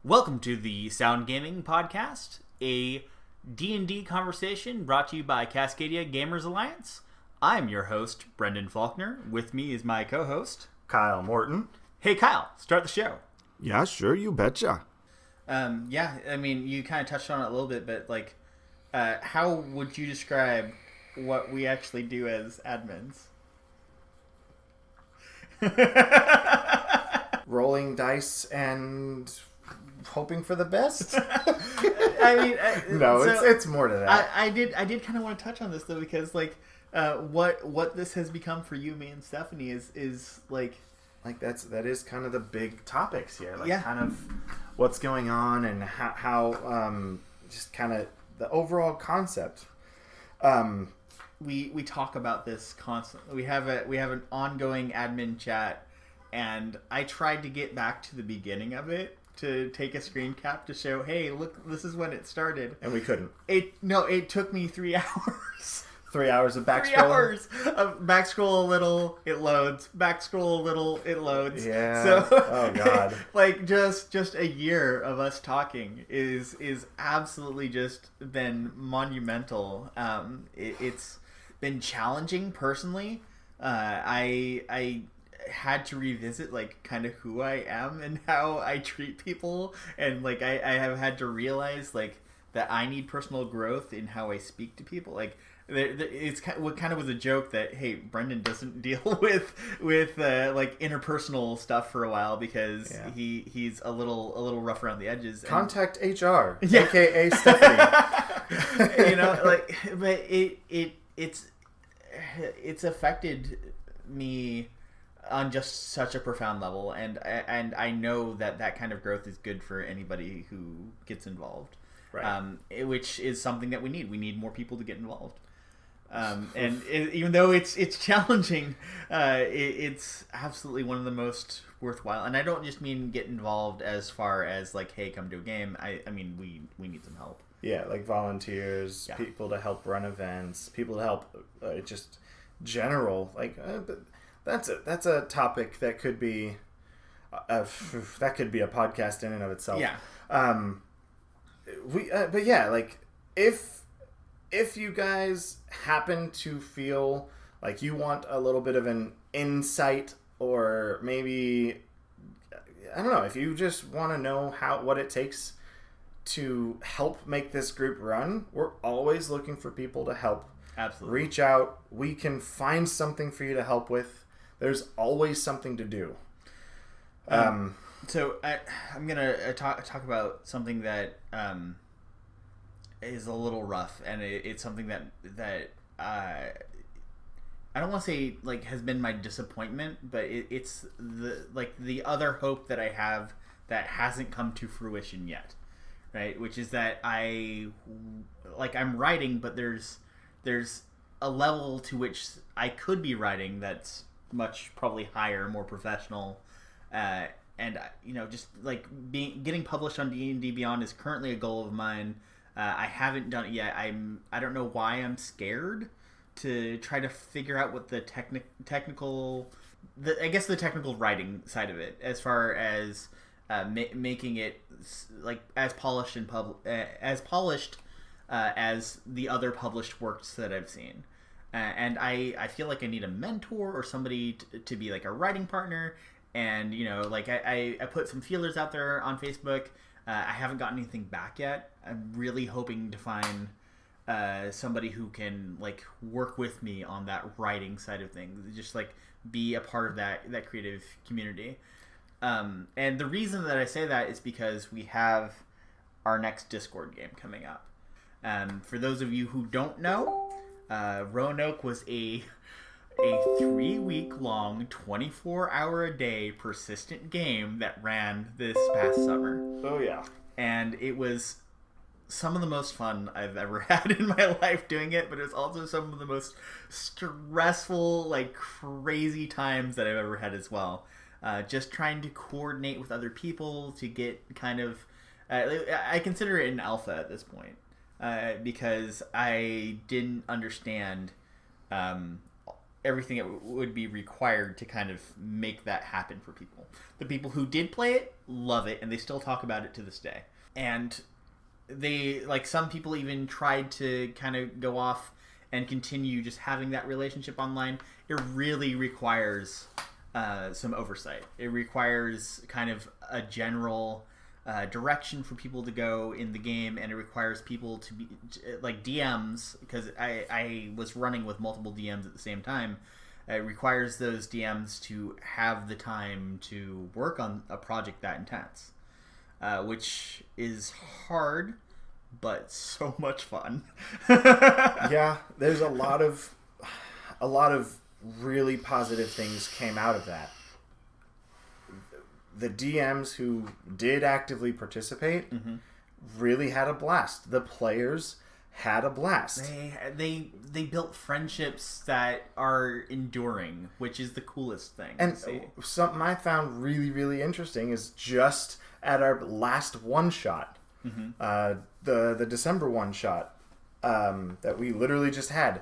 Welcome to the Sound Gaming Podcast, a D&D conversation brought to you by Cascadia Gamers Alliance. I'm your host, Brendon Faulkner. With me is my co-host, Kyle Morton. Hey Kyle, start the show. Yeah, sure, you betcha. You kind of touched on it a little bit, but how would you describe what we actually do as admins? Rolling dice and hoping for the best. It's more to that. I did kind of want to touch on this though, because what this has become for you, me, and Stephanie is that is kind of the big topics here. Yeah. Kind of what's going on and how just kind of the overall concept. We talk about this constantly. We have an ongoing admin chat, and I tried to get back to the beginning of it to take a screen cap to show, hey, look, this is when it started. And we couldn't. It took me 3 hours. 3 hours of back 3 scrolling? hours of back scroll a little, it loads. Back scroll a little, it loads. Yeah. So, oh God. just a year of us talking is absolutely just been monumental. It's been challenging personally. I had to revisit kind of who I am and how I treat people, and I have had to realize that I need personal growth in how I speak to people. It's what kind of was a joke that, hey, Brendon doesn't deal with interpersonal stuff for a while because he's a little rough around the edges. Contact HR, aka Stephanie. But it's affected me on just such a profound level, and I know that kind of growth is good for anybody who gets involved. Right. Which is something that we need. We need more people to get involved. Even though it's challenging, it's absolutely one of the most worthwhile. And I don't just mean get involved as far as hey, come to a game. I mean we need some help. Yeah, volunteers, people to help run events, people to help just general but that's a topic that could be a podcast in and of itself. Yeah. If you guys happen to feel like you want a little bit of an insight, or maybe I don't know, if you just want to know what it takes to help make this group run, we're always looking for people to help. Absolutely. Reach out. We can find something for you to help with. There's always something to do. So I'm gonna talk about something that is a little rough, and it's something that I don't want to say has been my disappointment, but it's the other hope that I have that hasn't come to fruition yet, right? Which is that I'm writing, but there's a level to which I could be writing that's much probably higher, more professional, and just getting published on D&D Beyond is currently a goal of mine. I haven't done it yet. I don't know why I'm scared to try to figure out what the technical writing side of it, as far as making it as polished and as the other published works that I've seen. And I feel like I need a mentor or somebody to be a writing partner. And, I put some feelers out there on Facebook. I haven't gotten anything back yet. I'm really hoping to find somebody who can work with me on that writing side of things. Just be a part of that creative community. And the reason that I say that is because we have our next Discord game coming up. For those of you who don't know, Roanoke was a 3-week-long, 24-hour-a-day persistent game that ran this past summer. Oh, yeah. And it was some of the most fun I've ever had in my life doing it, but it was also some of the most stressful, crazy times that I've ever had as well. Just trying to coordinate with other people to get kind of... I consider it an alpha at this point. Because I didn't understand everything that would be required to kind of make that happen for people. The people who did play it love it, and they still talk about it to this day. And they, like, some people even tried to kind of go off and continue just having that relationship online. It really requires some oversight. It requires kind of a general direction for people to go in the game, and it requires people to be like DMs, because I was running with multiple DMs at the same time. It requires those DMs to have the time to work on a project that intense, which is hard, but so much fun. Yeah, there's a lot of really positive things came out of that. The DMs who did actively participate really had a blast. The players had a blast. They built friendships that are enduring, which is the coolest thing. And something I found really, really interesting is just at our last one shot, the December one shot that we literally just had,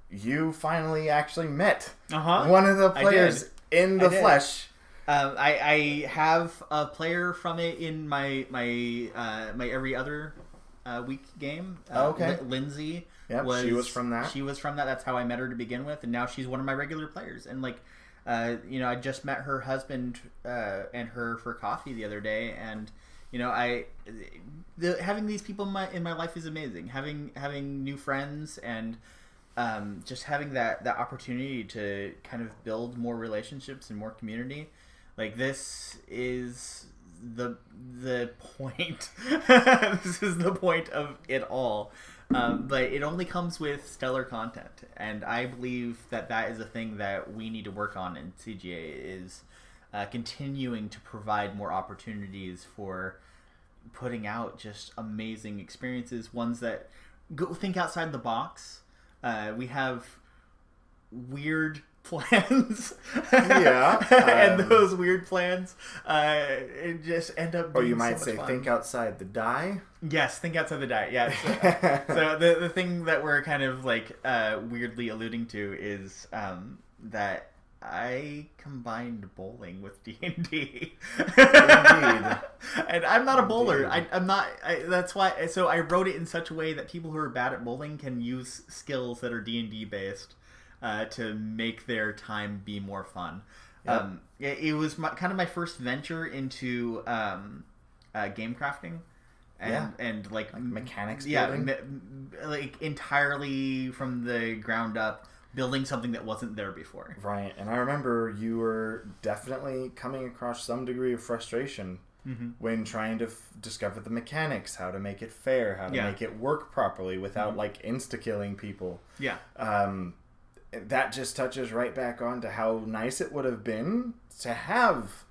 you finally actually met one of the players in the flesh. I have a player from it in my every other week game. Okay. Lindsay. Yep, she was from that. She was from that. That's how I met her to begin with, and now she's one of my regular players. And like, I just met her husband and her for coffee the other day, and having these people in my life is amazing. Having new friends and just having that opportunity to kind of build more relationships and more community. Like, this is the point. This is the point of it all. But it only comes with stellar content, and I believe that is a thing that we need to work on in CGA, is continuing to provide more opportunities for putting out just amazing experiences, ones that think outside the box. We have weird plans, and those weird plans just end up being or you might so say much fun. Think outside the die. Yes, think outside the die. Yes. So the thing that we're kind of like weirdly alluding to is that I combined bowling with D&D. Indeed. And I'm not a bowler. I'm not. That's why. So I wrote it in such a way that people who are bad at bowling can use skills that are D&D based to make their time be more fun. Yep. It was kind of my first venture into game crafting. And like mechanics building. Like entirely from the ground up, building something that wasn't there before. Right, and I remember you were definitely coming across some degree of frustration when trying to discover the mechanics, how to make it fair, how to make it work properly without like insta-killing people. Yeah. That just touches right back on to how nice it would have been to have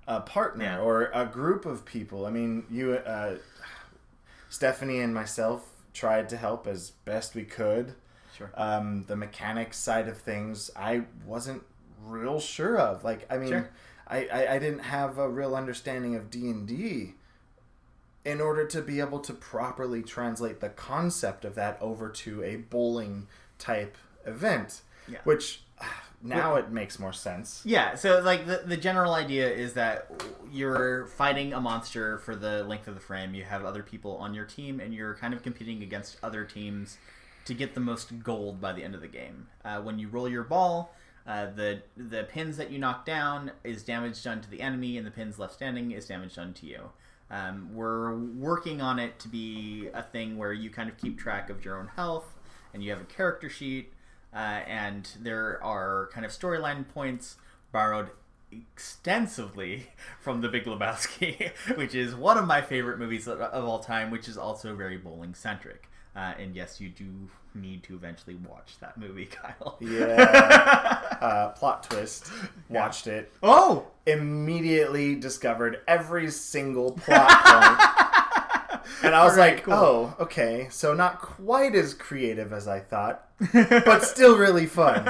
a partner or a group of people. I mean, you, Stephanie and myself tried to help as best we could. Sure. The mechanics side of things, I wasn't real sure of. Like, I mean, I didn't have a real understanding of D&D in order to be able to properly translate the concept of that over to a bowling type event, which now it makes more sense. Yeah, so like the general idea is that you're fighting a monster for the length of the frame. You have other people on your team, and you're kind of competing against other teams to get the most gold by the end of the game. When you roll your ball, the pins that you knock down is damage done to the enemy, and the pins left standing is damage done to you. We're working on it to be a thing where you kind of keep track of your own health, and you have a character sheet, and there are kind of storyline points borrowed extensively from The Big Lebowski, which is one of my favorite movies of all time, which is also very bowling centric. And yes, you do need to eventually watch that movie, Kyle. Yeah. Plot twist. Watched it. Oh! Immediately discovered every single plot point. And I was like, cool. Oh, okay. So not quite as creative as I thought, but still really fun.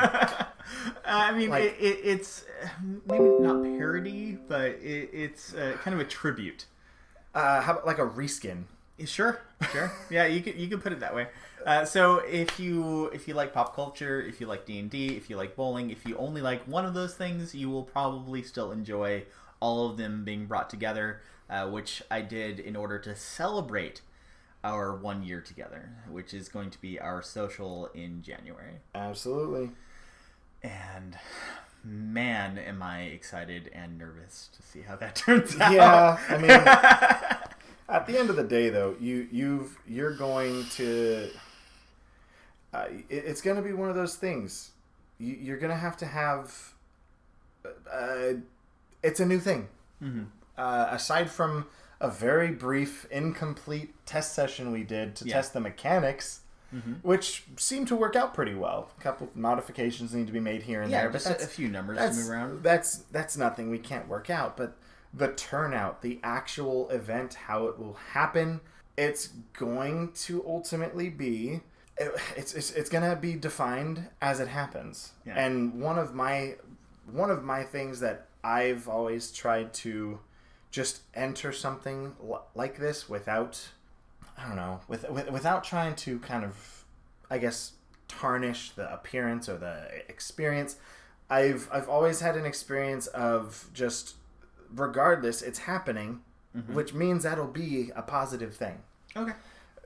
I mean, like, it's maybe not parody, but it's kind of a tribute. How about like a reskin? Sure. Yeah, you could put it that way. So if you like pop culture, if you like D&D, if you like bowling, if you only like one of those things, you will probably still enjoy all of them being brought together, which I did in order to celebrate our 1 year together, which is going to be our social in January. Absolutely. And man, am I excited and nervous to see how that turns out. Yeah, I mean, at the end of the day, though, you're going to. It's going to be one of those things. You're going to have. It's a new thing. Mm-hmm. Aside from a very brief, incomplete test session we did to test the mechanics, which seemed to work out pretty well. A couple of modifications need to be made here and there, but just a few numbers to move around. That's nothing we can't work out. But the turnout, the actual event, how it will happen, it's going to ultimately be. It's going to be defined as it happens. Yeah. And one of my things that I've always tried to just enter something like this without, I don't know, without trying to kind of, I guess, tarnish the appearance or the experience. I've always had an experience of just, regardless, it's happening, which means that'll be a positive thing. Okay.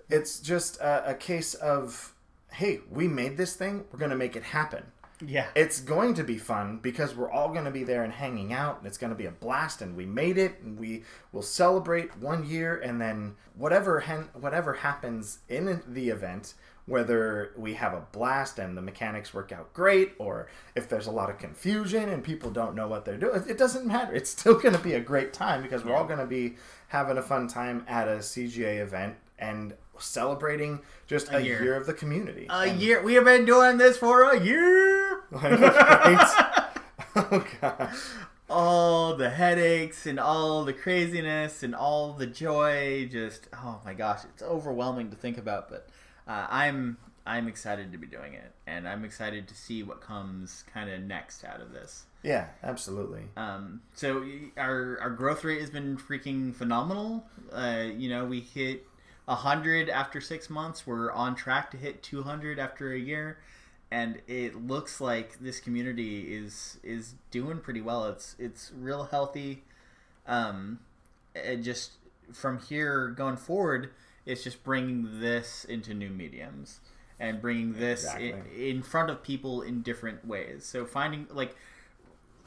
It's just a case of, hey, we made this thing, we're going to make it happen. Yeah. It's going to be fun because we're all going to be there and hanging out, and it's going to be a blast, and we made it, and we will celebrate 1 year, and then whatever happens in the event, whether we have a blast and the mechanics work out great, or if there's a lot of confusion and people don't know what they're doing, it doesn't matter. It's still going to be a great time because we're all going to be having a fun time at a CGA event and celebrating just a year of the community. A year. We have been doing this for a year. Right? Oh, gosh. All the headaches and all the craziness and all the joy. Just, oh my gosh, it's overwhelming to think about. But I'm excited to be doing it. And I'm excited to see what comes kind of next out of this. Yeah, absolutely. So our growth rate has been freaking phenomenal. We hit 100 after 6 months. We're on track to hit 200 after a year, and it looks like this community is doing pretty well. It's real healthy. Just from here going forward, it's just bringing this into new mediums and bringing this in front of people in different ways. So finding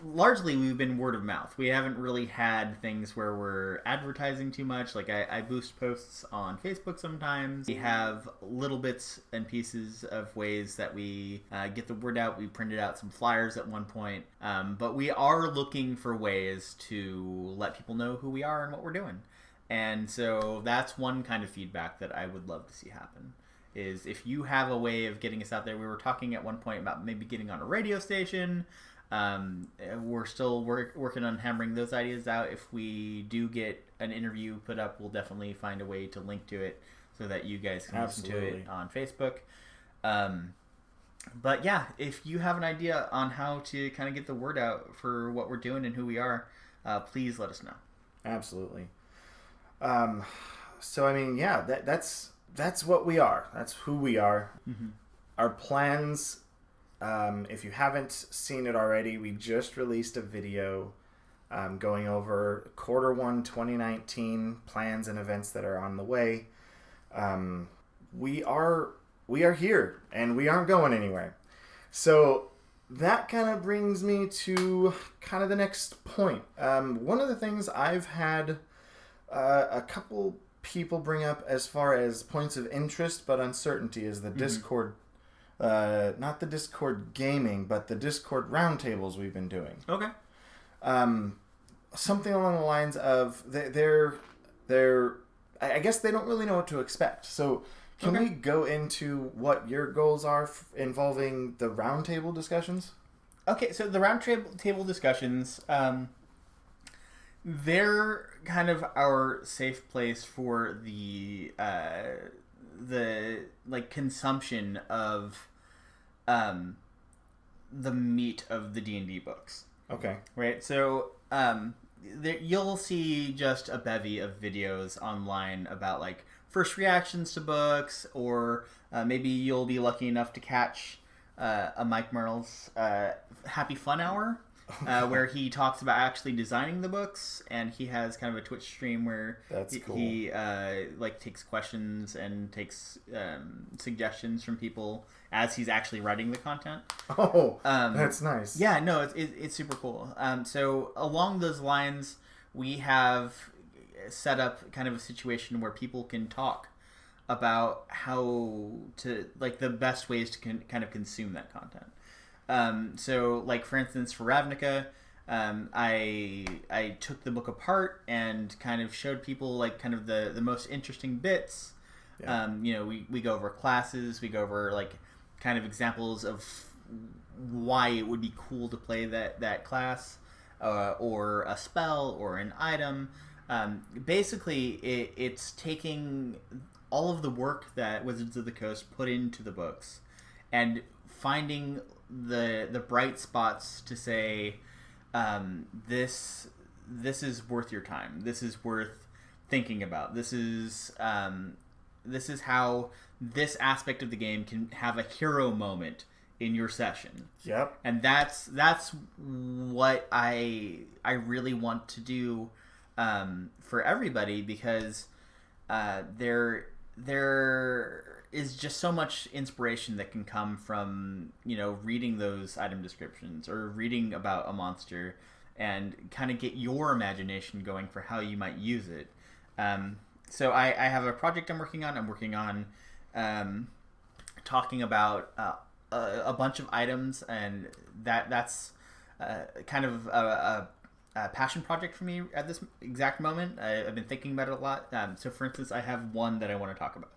largely we've been word of mouth. We haven't really had things where we're advertising too much. Like I boost posts on Facebook sometimes. We have little bits and pieces of ways that we get the word out. We printed out some flyers at one point. But we are looking for ways to let people know who we are and what we're doing. And so that's one kind of feedback that I would love to see happen. Is if you have a way of getting us out there. We were talking at one point about maybe getting on a radio station. We're still working on hammering those ideas out. If we do get an interview put up, we'll definitely find a way to link to it so that you guys can listen to it on Facebook. But yeah, if you have an idea on how to kind of get the word out for what we're doing and who we are, please let us know. Absolutely. So I mean, yeah, that's what we are. That's who we are. Mm-hmm. Our plans. If you haven't seen it already, we just released a video going over Q1 2019 plans and events that are on the way. We are here, and we aren't going anywhere. So that kind of brings me to kind of the next point. One of the things I've had a couple people bring up as far as points of interest but uncertainty is the Discord. Not the Discord gaming, but the Discord roundtables we've been doing. Okay. Something along the lines of they're I guess they don't really know what to expect. So can we go into what your goals are involving the roundtable discussions? Okay, so the roundtable discussions, they're kind of our safe place for the consumption of the meat of the D&D books. Okay. Right? So you'll see just a bevy of videos online about first reactions to books, or maybe you'll be lucky enough to catch a Mike Merle's Happy Fun Hour, where he talks about actually designing the books, and he has kind of a Twitch stream where he like takes questions and takes suggestions from people as he's actually writing the content. Oh, that's nice. Yeah, no, it's super cool. So along those lines, we have set up kind of a situation where people can talk about how to, like, the best ways to kind of consume that content. So, like, for instance, for Ravnica, I took the book apart and kind of showed people, like, kind of the most interesting bits. Yeah. We go over classes, we go over, like, kind of examples of why it would be cool to play that class, or a spell, or an item. Basically, it's taking all of the work that Wizards of the Coast put into the books and finding the bright spots to say, this is worth your time. This is worth thinking about. This is how this aspect of the game can have a hero moment in your session. Yep. And that's what I really want to do for everybody, because there is just so much inspiration that can come from, reading those item descriptions or reading about a monster and kind of get your imagination going for how you might use it. So I have a project I'm working on. I'm working on talking about a bunch of items, and that's kind of a passion project for me at this exact moment. I've been thinking about it a lot. So, for instance, I have one that I want to talk about.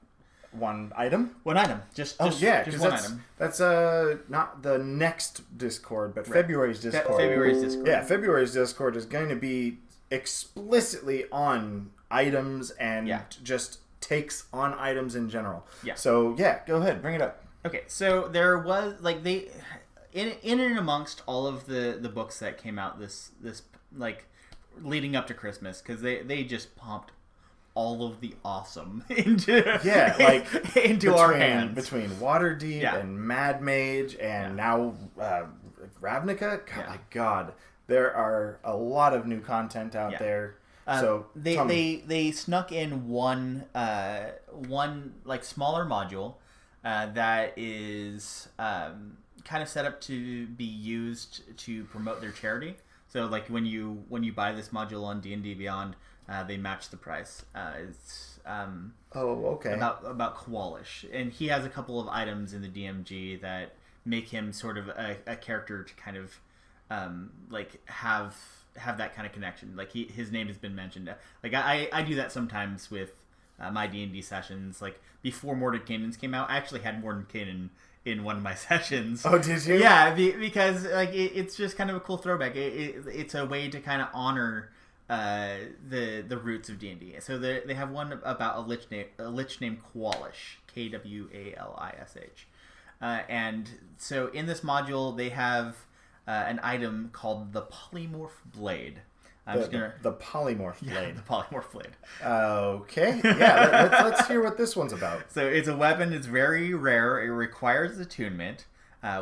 One item? One item. Just one item. That's not the next Discord, but right. February's Discord. February's Discord. Yeah, February's Discord is going to be explicitly on items and just takes on items in general. Yeah. So, go ahead. Bring it up. Okay, so there was, like, in and amongst all of the books that came out this like leading up to Christmas, because they just pumped all of the awesome into our hands, between Waterdeep and Mad Mage and now Ravnica. My God, there are a lot of new content out there. So they snuck in one like smaller module that is kind of set up to be used to promote their charity. So, like, when you buy this module on D&D Beyond, they match the price. It's about Qualish, and he has a couple of items in the DMG that make him sort of a character to kind of like have that kind of connection. Like, his name has been mentioned. Like, I do that sometimes with my D&D sessions. Like, before Mordred Kanan's came out, I actually had Mordred Kanan in one of my sessions. Oh, did you? Yeah, because like it's just kind of a cool throwback. It's a way to kind of honor the roots of D&D. So they have one about a lich named Qualish, Kwalish, and so in this module they have an item called the Polymorph Blade. The Polymorph Blade. Yeah, the Polymorph Blade. Okay. Yeah, let's hear what this one's about. So it's a weapon. It's very rare. It requires attunement.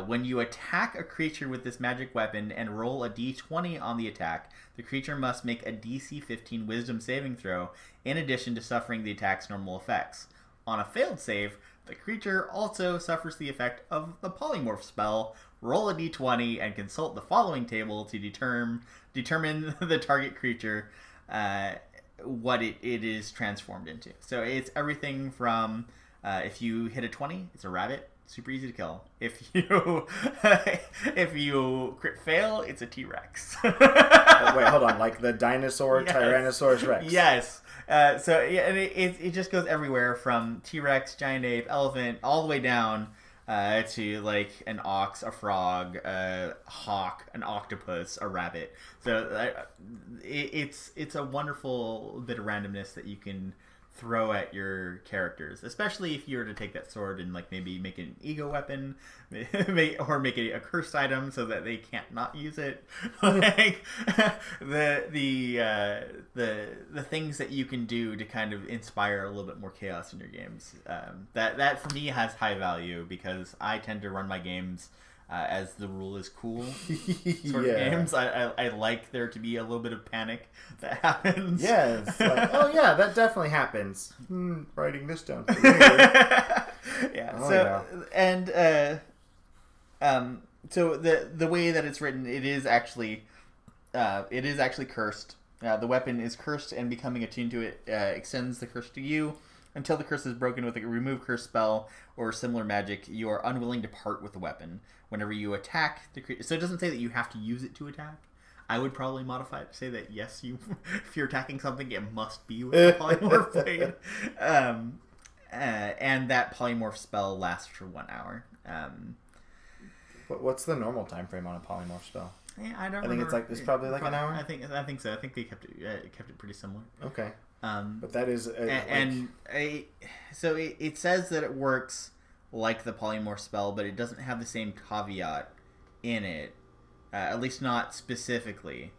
When you attack a creature with this magic weapon and roll a d20 on the attack, the creature must make a DC 15 Wisdom saving throw in addition to suffering the attack's normal effects. On a failed save, the creature also suffers the effect of the Polymorph spell. Roll a d20 and consult the following table to determine the target creature what it is transformed into. So it's everything from if you hit a 20, it's a rabbit, super easy to kill. If you crit fail, it's a T-Rex. Wait, hold on, like the dinosaur, yes. Tyrannosaurus Rex. Yes. And it just goes everywhere from T-Rex, giant ape, elephant, all the way down to like an ox, a frog, a hawk, an octopus, a rabbit. So it's a wonderful bit of randomness that you can throw at your characters, especially if you were to take that sword and like maybe make it an ego weapon, or make it a cursed item so that they can't not use it. Like the things that you can do to kind of inspire a little bit more chaos in your games. That for me has high value because I tend to run my games as the rule is cool sort of games. I like there to be a little bit of panic that happens. Yeah, it's like, oh yeah, that definitely happens. Writing this down for you. Yeah. Oh, so yeah. so the way that it's written, it is actually cursed. The weapon is cursed, and becoming attuned to it extends the curse to you. Until the curse is broken with a remove curse spell or similar magic, you are unwilling to part with the weapon. Whenever you attack the creature, so it doesn't say that you have to use it to attack. I would probably modify it to say that yes, if you're attacking something, it must be with a polymorph blade. And that polymorph spell lasts for 1 hour. What's the normal time frame on a polymorph spell? Yeah, I don't. I think remember. it's probably like an hour. I think so. I think they kept it pretty similar. Okay. But that is so it says that it works like the polymorph spell, but it doesn't have the same caveat in it, at least not specifically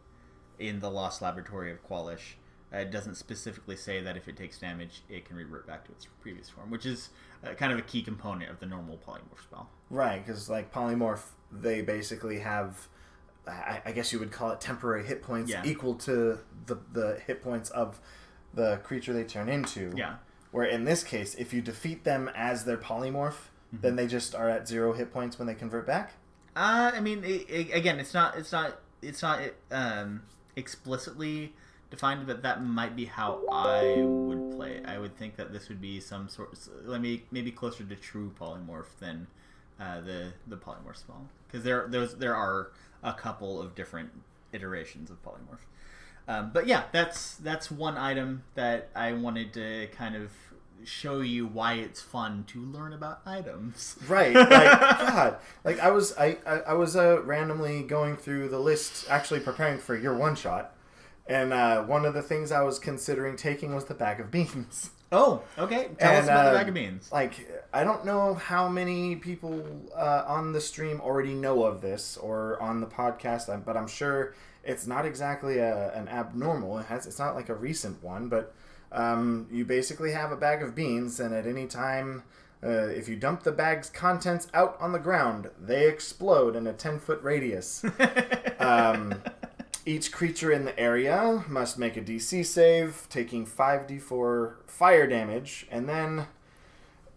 in the Lost Laboratory of Qualish. It doesn't specifically say that if it takes damage, it can revert back to its previous form, which is kind of a key component of the normal polymorph spell. Right, because like polymorph, they basically have, I guess you would call it temporary hit points equal to the hit points of the creature they turn into. Yeah. Where in this case, if you defeat them as their polymorph, then they just are at 0 hit points when they convert back. I mean, again, it's not explicitly defined, but that might be how I would play it. I would think that this would be some sort, maybe closer to true polymorph than the polymorph spell, because there are a couple of different iterations of polymorph. But yeah, that's one item that I wanted to kind of show you why it's fun to learn about items. Right. Like, God. Like, I was randomly going through the list, actually preparing for your one-shot, and one of the things I was considering taking was the bag of beans. Oh, okay. Tell us about the bag of beans. Like, I don't know how many people on the stream already know of this, or on the podcast, but I'm sure it's not exactly an abnormal. It's not like a recent one, but you basically have a bag of beans, and at any time, if you dump the bag's contents out on the ground, they explode in a 10-foot radius. Each creature in the area must make a DC save, taking 5d4 fire damage, and then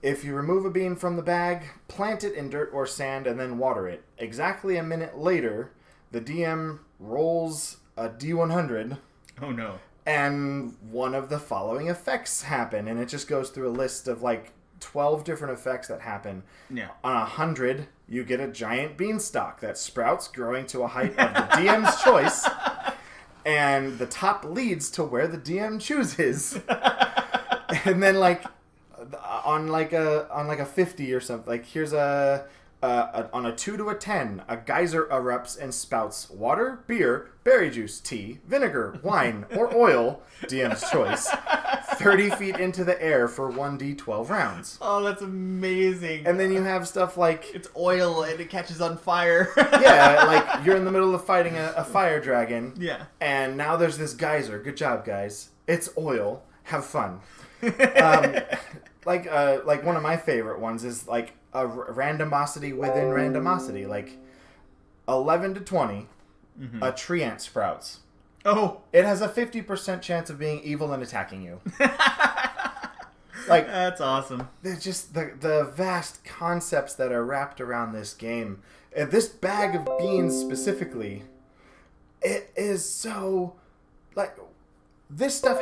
if you remove a bean from the bag, plant it in dirt or sand, and then water it. Exactly a minute later, the DM rolls a d100. Oh no. And one of the following effects happen, and it just goes through a list of like 12 different effects that happen. Yeah. On 100, you get a giant beanstalk that sprouts, growing to a height of the DM's choice, and the top leads to where the DM chooses. And then like on a 50 or something, like here's on a 2 to a 10, a geyser erupts and spouts water, beer, berry juice, tea, vinegar, wine, or oil, DM's choice, 30 feet into the air for 1d12 rounds. Oh, that's amazing. And then you have stuff like... It's oil and it catches on fire. Yeah, like you're in the middle of fighting a fire dragon. Yeah. And now there's this geyser. Good job, guys. It's oil. Have fun. Like one of my favorite ones is like a randomosity within randomosity. Like 11 to 20, a tree ant sprouts. Oh. It has a 50% chance of being evil and attacking you. Like, that's awesome. There's just the vast concepts that are wrapped around this game. And this bag of beans specifically, it is so like this stuff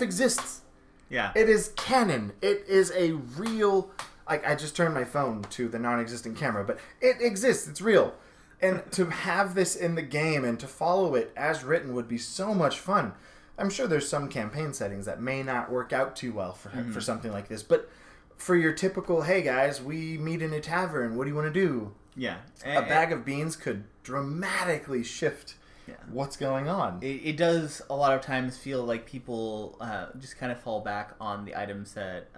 exists. Yeah. It is canon. It is a real... Like, I just turned my phone to the non-existent camera, but it exists. It's real. And to have this in the game and to follow it as written would be so much fun. I'm sure there's some campaign settings that may not work out too well for something like this. But for your typical, hey guys, we meet in a tavern. What do you want to do? Yeah. A bag of beans could dramatically shift what's going on. It does a lot of times feel like people just kind of fall back on the items that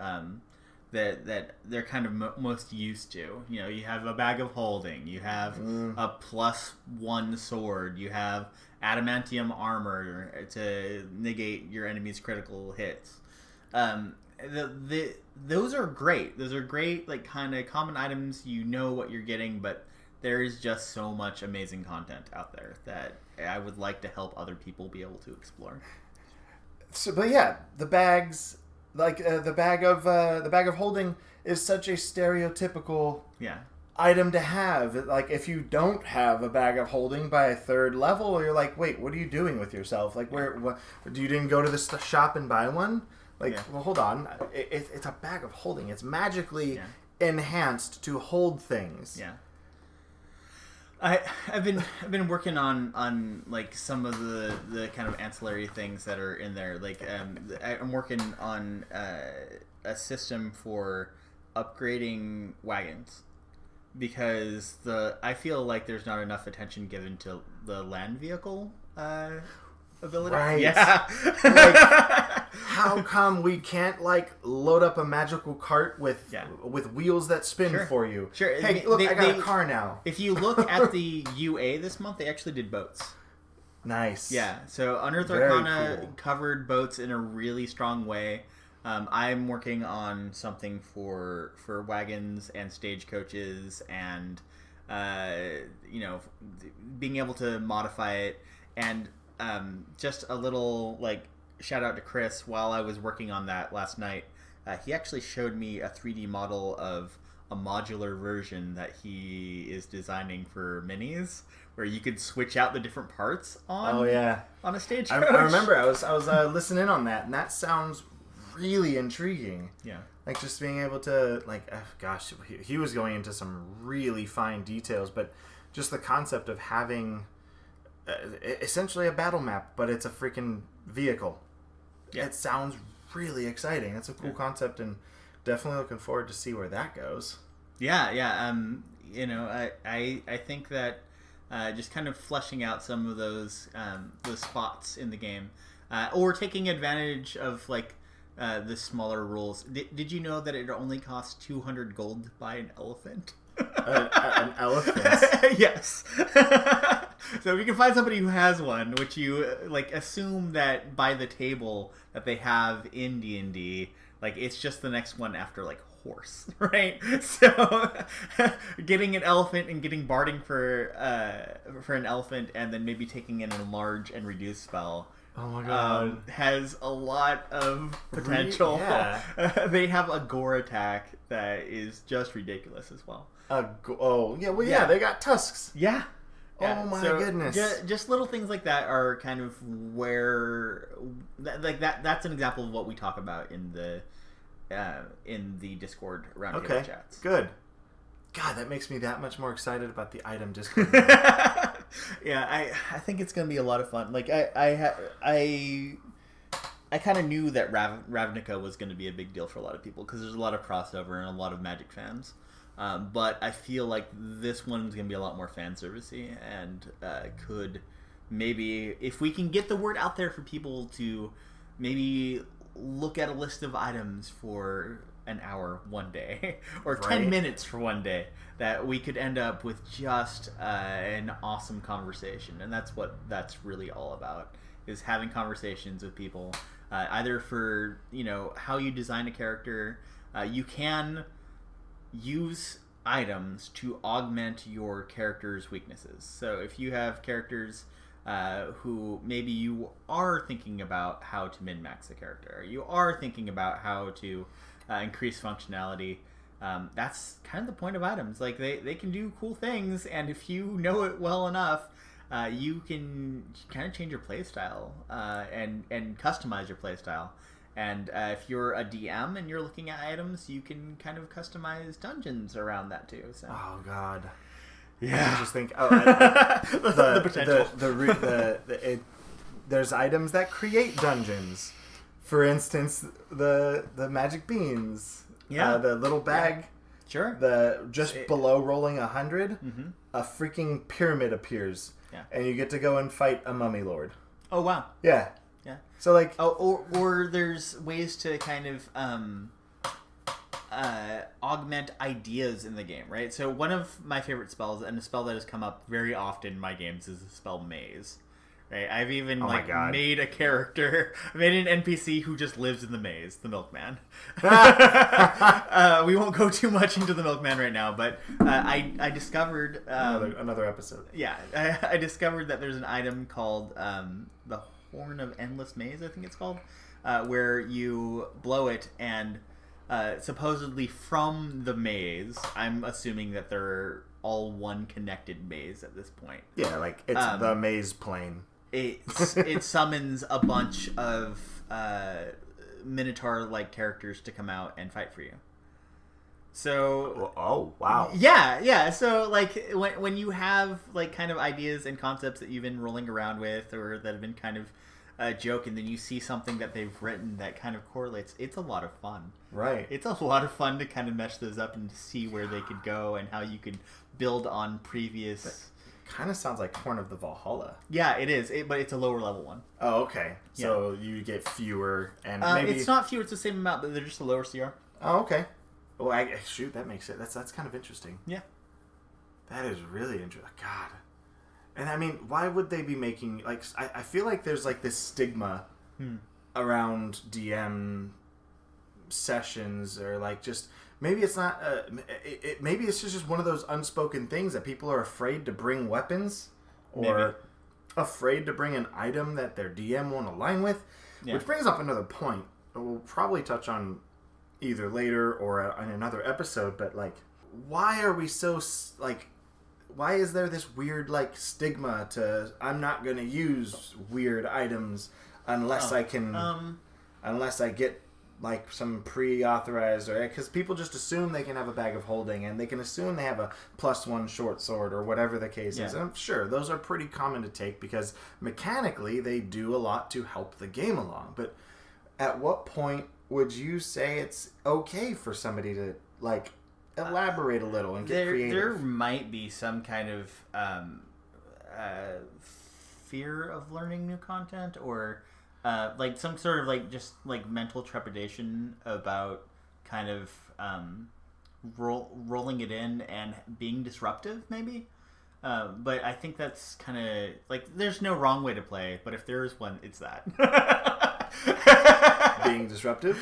that they're kind of most used to. You know, you have a bag of holding, you have a +1 sword, you have adamantium armor to negate your enemy's critical hits. Those are great. Those are great, like, kind of common items. You know what you're getting, but there is just so much amazing content out there that I would like to help other people be able to explore. So, but yeah, the bags, like the bag of holding, is such a stereotypical item to have. Like, if you don't have a bag of holding by a 3rd level, you're like, wait, what are you doing with yourself? Like, what, you didn't go to the shop and buy one? Like, well, hold on, it's a bag of holding. It's magically enhanced to hold things. Yeah. I've been working on like some of the kind of ancillary things that are in there. Like I'm working on a system for upgrading wagons, because I feel like there's not enough attention given to the land vehicle ability. Right. Yeah. Like, how come we can't, like, load up a magical cart with wheels that spin for you? Sure. Hey, look, I got a car now. If you look at the UA this month, they actually did boats. Nice. Yeah. So Unearthed Arcana covered boats in a really strong way. I'm working on something for wagons and stagecoaches, and being able to modify it. And just a little, like, shout out to Chris. While I was working on that last night, he actually showed me a 3D model of a modular version that he is designing for minis, where you could switch out the different parts on a stagecoach. I remember I was listening on that, and that sounds really intriguing. Yeah. Like, just being able to, like, gosh, he was going into some really fine details, but just the concept of having essentially a battle map, but it's a freaking vehicle. Yeah. It sounds really exciting. That's a cool concept, and definitely looking forward to see where that goes. Yeah. I think that just kind of fleshing out some of those spots in the game, or taking advantage of, like, the smaller rules. Did you know that it only costs 200 gold to buy an elephant? An elephant? Yes. So if you can find somebody who has one, which you, like, assume that by the table that they have in D&D, like, it's just the next one after, like, horse, right? So getting an elephant and getting barding for an elephant, and then maybe taking in an enlarge and reduce spell. Oh my god. Has a lot of potential. Yeah. They have a gore attack that is just ridiculous as well. They got tusks. Yeah. Oh my goodness. Just little things like that are kind of where, like, that's an example of what we talk about in the Discord roundtable chats. Good. God, that makes me that much more excited about the item Discord. Yeah, I think it's gonna be a lot of fun. Like, I kind of knew that Ravnica was going to be a big deal for a lot of people, because there's a lot of crossover and a lot of Magic fans. But I feel like this one's going to be a lot more fan servicey, and could maybe, if we can get the word out there for people to maybe look at a list of items for an hour one day, or 10 minutes for one day, that we could end up with just an awesome conversation. And that's what that's really all about, is having conversations with people, either for, how you design a character. You can use items to augment your character's weaknesses. So if you have characters who maybe you are thinking about how to min-max a character, or you are thinking about how to increase functionality, that's kind of the point of items. Like, they can do cool things, and if you know it well enough, you can kind of change your playstyle and customize your playstyle. And if you're a DM and you're looking at items, you can kind of customize dungeons around that too. So. Oh God, yeah. I just think the potential. There's items that create dungeons. For instance, the magic beans. Yeah. The little bag. Yeah. Sure. Below rolling 100, a freaking pyramid appears. Yeah. And you get to go and fight a mummy lord. Oh, wow. Yeah. Yeah. So, like... Oh, or there's ways to kind of augment ideas in the game, right? So one of my favorite spells, and a spell that has come up very often in my games, is the spell Maze. Right? I've even made a character, made an NPC who just lives in the maze, the Milkman. We won't go too much into the Milkman right now, but I discovered another episode. Yeah, I discovered that there's an item called the Horn of Endless Maze, I think it's called, where you blow it and supposedly from the maze, I'm assuming that they're all one connected maze at this point. Yeah, like it's the maze plane. It summons a bunch of Minotaur-like characters to come out and fight for you. So, oh wow, yeah. So, like when you have like kind of ideas and concepts that you've been rolling around with, or that have been kind of a joke, and then you see something that they've written that kind of correlates, it's a lot of fun. Right. It's a lot of fun to kind of mesh those up and see where they could go and how you could build on previous. Kind of sounds like Horn of the Valhalla. Yeah, it is, but it's a lower level one. Oh, okay. So you get fewer, and maybe it's not fewer; it's the same amount, but they're just a lower CR. Oh, okay. Well, shoot, that makes it. That's kind of interesting. Yeah, that is really interesting. God, and I mean, why would they be making like? I feel like there's like this stigma around DM sessions, or like just. Maybe it's not. Maybe it's just one of those unspoken things that people are afraid to bring weapons, or afraid to bring an item that their DM won't align with. Yeah. Which brings up another point that we'll probably touch on either later or in another episode. But like, why are we so like? Why is there this weird like stigma to I'm not going to use weird items unless I can, unless I get. Like some pre-authorized, or because people just assume they can have a bag of holding, and they can assume they have a +1 short sword, or whatever the case is. And I'm sure those are pretty common to take because mechanically they do a lot to help the game along. But at what point would you say it's okay for somebody to like elaborate a little and get creative? There might be some kind of fear of learning new content, or. Like some sort of like just like mental trepidation about kind of rolling it in and being disruptive, maybe. But I think that's kind of like there's no wrong way to play, but if there is one, it's that. Being disruptive?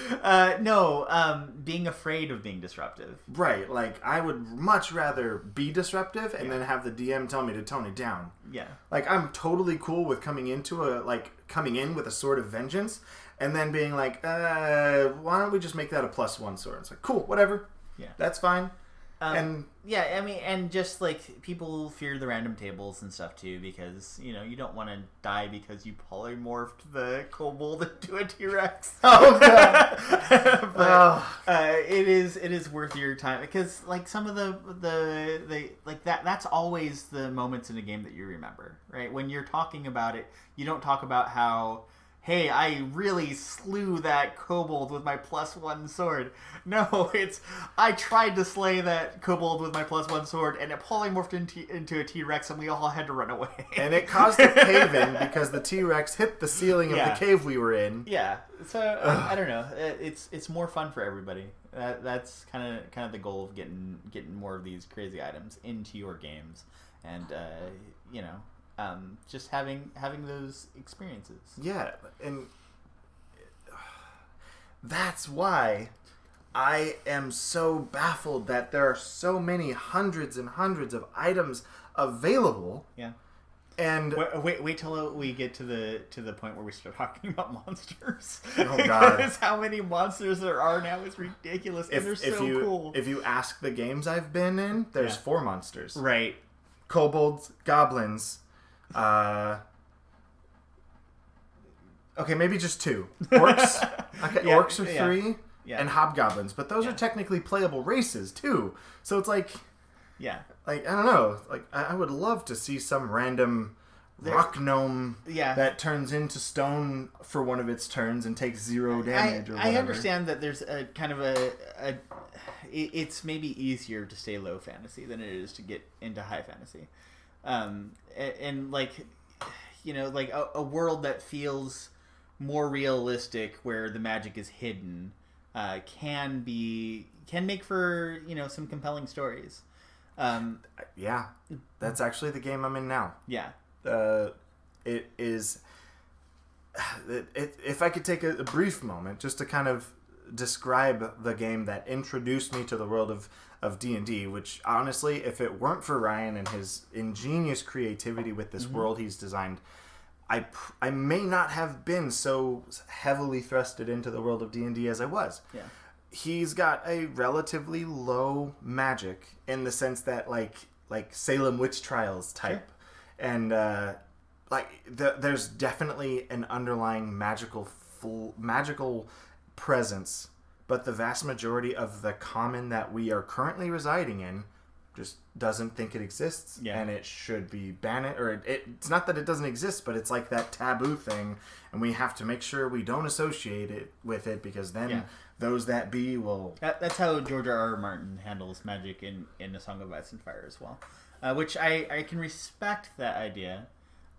No, being afraid of being disruptive. Right, like I would much rather be disruptive and then have the DM tell me to tone it down. Yeah. Like I'm totally cool with coming in with a sword of vengeance and then being like, why don't we just make that a +1 sword? It's like, cool, whatever. Yeah. That's fine. Yeah, I mean, and just like people fear the random tables and stuff too, because you don't want to die because you polymorphed the kobold into a T-Rex. Oh god! But it is worth your time because like some of the like that's always the moments in a game that you remember, right? When you're talking about it, you don't talk about how. Hey, I really slew that kobold with my +1 sword. No, it's I tried to slay that kobold with my +1 sword, and it polymorphed into a T-Rex, and we all had to run away. And it caused a cave in because the T-Rex hit the ceiling of the cave we were in. Yeah, so I don't know. It's more fun for everybody. That's kind of the goal of getting more of these crazy items into your games, and just having those experiences. Yeah, and that's why I am so baffled that there are so many hundreds and hundreds of items available. Yeah. And wait till we get to the point where we start talking about monsters. Oh god! Because how many monsters there are now is ridiculous, and they're so cool. If you ask the games I've been in, there's 4 monsters. Right. Kobolds, goblins. Okay, maybe just 2. Orcs. Okay, orcs are 3, and hobgoblins. But those are technically playable races too. So it's like, like I don't know. Like I would love to see some random rock gnome that turns into stone for one of its turns and takes 0 damage. Or whatever. I understand that there's a kind of it's maybe easier to stay low fantasy than it is to get into high fantasy. and like, you know, like a world that feels more realistic, where the magic is hidden, can make for, you know, some compelling stories. Yeah, that's actually the game I'm in now. Yeah. It is. If I could take a brief moment just to kind of describe the game that introduced me to the world of D&D, which honestly, if it weren't for Ryan and his ingenious creativity with this world he's designed, I may not have been so heavily thrusted into the world of D&D as I was. Yeah. He's got a relatively low magic in the sense that like Salem witch trials type. Sure. And there's definitely an underlying magical presence, but the vast majority of the common that we are currently residing in just doesn't think it exists, and it should be banned. Or it's not that it doesn't exist, but it's like that taboo thing, and we have to make sure we don't associate it with it, because then those that be will... That's how George R. Martin handles magic in A Song of Ice and Fire as well, which I can respect that idea.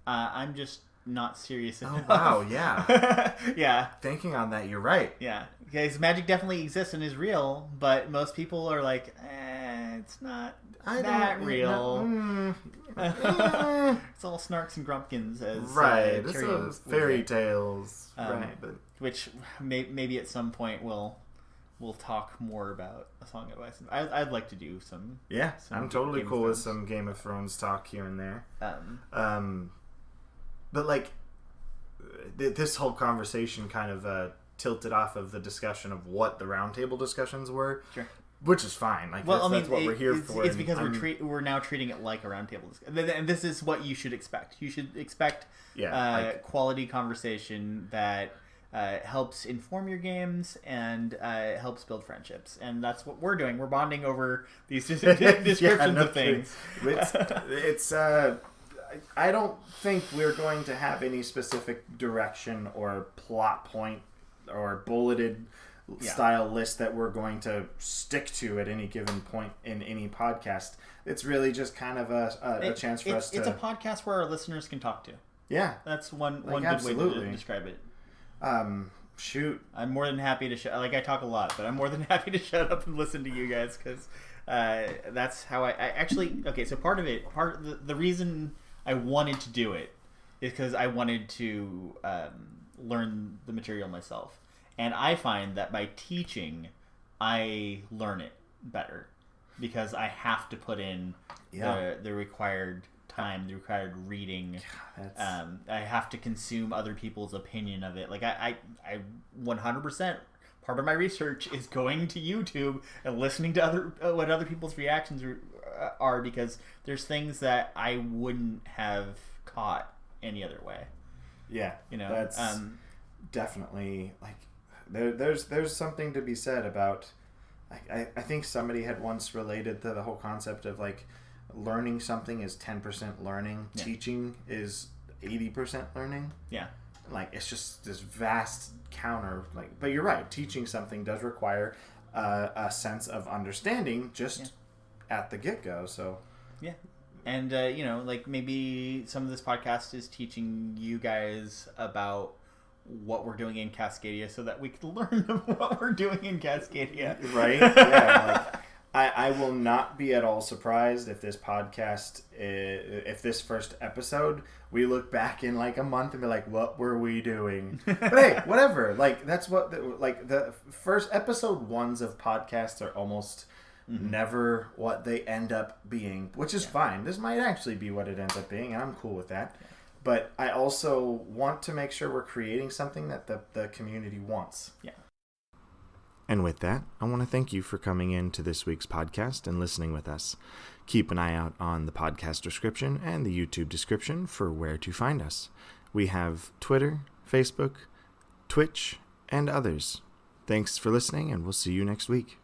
I'm just not serious enough. Oh, wow, yeah. Yeah. Thinking on that, you're right. Yeah. Because magic definitely exists and is real, but most people are like, it's not that real. It's all snarks and grumpkins, as right. Tyrion It's fairy tales. Right. But which maybe at some point we'll talk more about A Song of Ice and Fire. I'd like to do some. Yeah, some I'm totally cool with some Game of Thrones talk here and there. But like, this whole conversation kind of tilted off of the discussion of what the roundtable discussions were. Sure. Which is fine. Like, well, that's what we're here for. It's because we're now treating it like a roundtable discussion. And this is what you should expect. You should expect quality conversation that helps inform your games and helps build friendships. And that's what we're doing. We're bonding over these descriptions of things. It's I don't think we're going to have any specific direction or plot point or bulleted style list that we're going to stick to at any given point in any podcast. It's really just kind of a chance for us to... It's a podcast where our listeners can talk to. Yeah. That's one good way to describe it. Shoot. I'm more than happy to... I talk a lot, but I'm more than happy to shut up and listen to you guys, because that's how I actually... Okay, so the reason I wanted to do it is because I wanted to learn the material myself. And I find that by teaching, I learn it better, because I have to put in the required time, the required reading. I have to consume other people's opinion of it. Like I 100%, part of my research is going to YouTube and listening to what other people's reactions are, because there's things that I wouldn't have caught any other way. Yeah, you know, that's definitely like. There's something to be said about, I think somebody had once related to the whole concept of like learning something is 10% learning, teaching is 80% learning. Yeah. Like it's just this vast counter, like, but you're right, teaching something does require a sense of understanding just at the get-go, so. Yeah. And, you know, like maybe some of this podcast is teaching you guys about what we're doing in Cascadia so that we can learn what we're doing in Cascadia. Right? Yeah. Like, I will not be at all surprised if this podcast, if this first episode, we look back in like a month and be like, what were we doing? But hey, whatever. Like, that's what, the first episode ones of podcasts are almost never what they end up being, which is fine. This might actually be what it ends up being, and I'm cool with that. But I also want to make sure we're creating something that the community wants. Yeah. And with that, I want to thank you for coming in to this week's podcast and listening with us. Keep an eye out on the podcast description and the YouTube description for where to find us. We have Twitter, Facebook, Twitch, and others. Thanks for listening, and we'll see you next week.